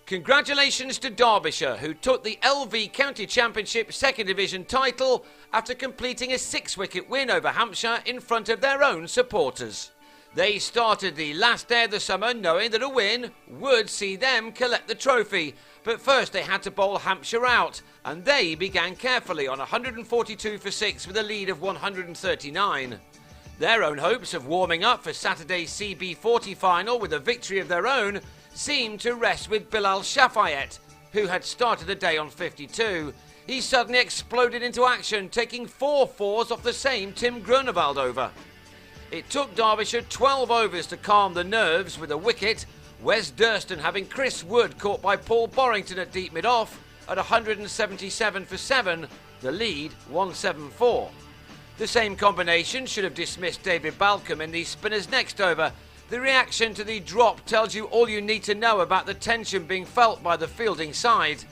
Congratulations to Derbyshire, who took the LV County Championship 2nd Division title after completing a 6-wicket win over Hampshire in front of their own supporters. They started the last day of the summer knowing that a win would see them collect the trophy, but first they had to bowl Hampshire out, and they began carefully on 142 for 6 with a lead of 139. Their own hopes of warming up for Saturday's CB40 final with a victory of their own seemed to rest with Bilal Shafayet, who had started the day on 52. He suddenly exploded into action, taking 4 fours off the same Tim Grunewald over. It took Derbyshire 12 overs to calm the nerves with a wicket, Wes Durston having Chris Wood caught by Paul Borrington at deep mid-off at 177 for 7, the lead 174. The same combination should have dismissed David Balcombe in the spinner's next over. The reaction to the drop tells you all you need to know about the tension being felt by the fielding side.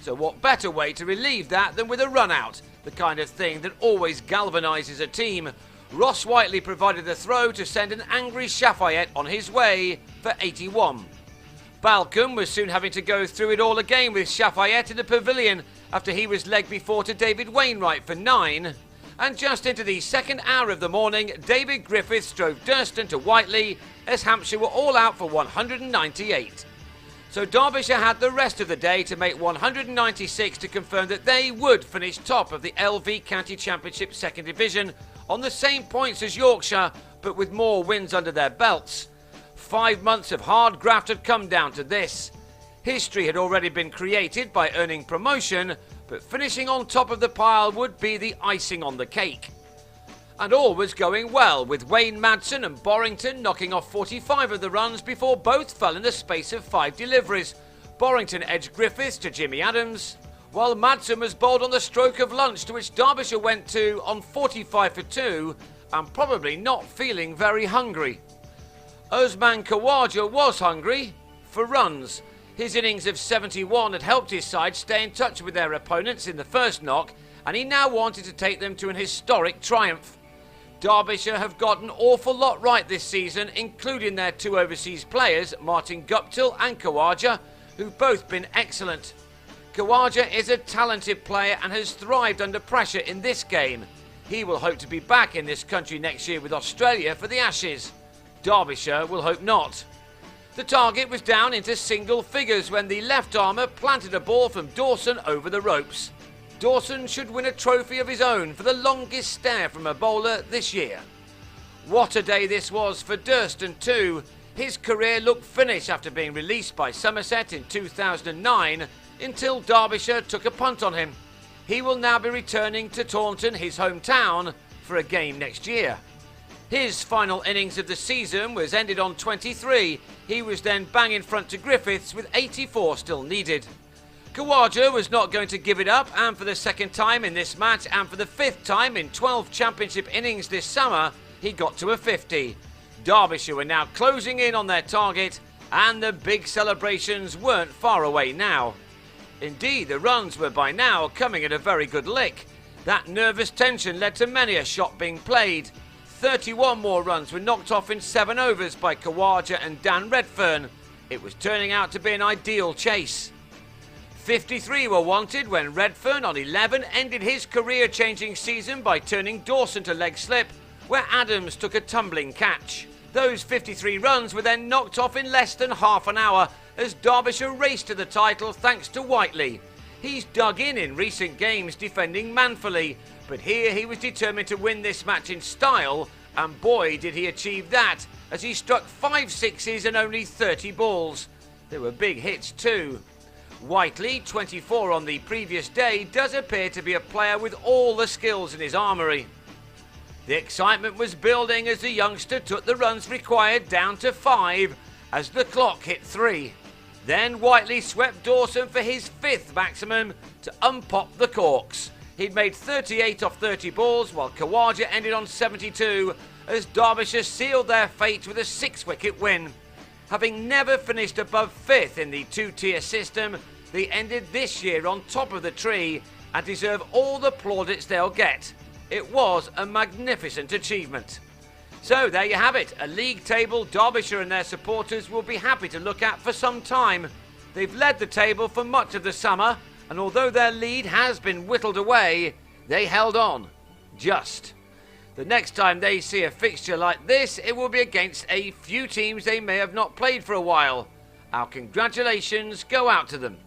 So what better way to relieve that than with a run out, the kind of thing that always galvanises a team. Ross Whiteley provided the throw to send an angry Shafayet on his way for 81. Balcombe was soon having to go through it all again with Shafayet in the pavilion after he was legged before to David Wainwright for 9. And just into the second hour of the morning, David Griffiths drove Durston to Whiteley as Hampshire were all out for 198. So Derbyshire had the rest of the day to make 196 to confirm that they would finish top of the LV County Championship 2nd Division on the same points as Yorkshire, but with more wins under their belts. 5 months of hard graft had come down to this. History had already been created by earning promotion, but finishing on top of the pile would be the icing on the cake. And all was going well, with Wayne Madsen and Borrington knocking off 45 of the runs before both fell in the space of 5 deliveries. Borrington edged Griffiths to Jimmy Adams, while Madsen was bowled on the stroke of lunch, to which Derbyshire went to on 45 for 2 and probably not feeling very hungry. Usman Khawaja was hungry for runs. His innings of 71 had helped his side stay in touch with their opponents in the first knock, and he now wanted to take them to an historic triumph. Derbyshire have got an awful lot right this season, including their 2 overseas players, Martin Guptill and Khawaja, who've both been excellent. Khawaja is a talented player and has thrived under pressure in this game. He will hope to be back in this country next year with Australia for the Ashes. Derbyshire will hope not. The target was down into single figures when the left-armer planted a ball from Dawson over the ropes. Dawson should win a trophy of his own for the longest stare from a bowler this year. What a day this was for Durston too. His career looked finished after being released by Somerset in 2009 until Derbyshire took a punt on him. He will now be returning to Taunton, his hometown, for a game next year. His final innings of the season was ended on 23. He was then bang in front to Griffiths with 84 still needed. Khawaja was not going to give it up, and for the second time in this match and for the 5th time in 12 championship innings this summer, he got to a 50. Derbyshire were now closing in on their target, and the big celebrations weren't far away now. Indeed, the runs were by now coming at a very good lick. That nervous tension led to many a shot being played. 31 more runs were knocked off in 7 overs by Khawaja and Dan Redfern. It was turning out to be an ideal chase. 53 were wanted when Redfern on 11 ended his career-changing season by turning Dawson to leg slip, where Adams took a tumbling catch. Those 53 runs were then knocked off in less than half an hour as Derbyshire raced to the title thanks to Whiteley. He's dug in recent games defending manfully, but here he was determined to win this match in style, and boy did he achieve that as he struck 5 sixes and only 30 balls. There were big hits too. Whiteley, 24 on the previous day, does appear to be a player with all the skills in his armoury. The excitement was building as the youngster took the runs required down to 5 as the clock hit 3. Then Whiteley swept Dawson for his 5th maximum to unpop the corks. He'd made 38 off 30 balls, while Khawaja ended on 72 as Derbyshire sealed their fate with a 6-wicket win. Having never finished above 5th in the 2-tier system, they ended this year on top of the tree and deserve all the plaudits they'll get. It was a magnificent achievement. So there you have it, a league table Derbyshire and their supporters will be happy to look at for some time. They've led the table for much of the summer, and although their lead has been whittled away, they held on. Just. The next time they see a fixture like this, it will be against a few teams they may have not played for a while. Our congratulations go out to them.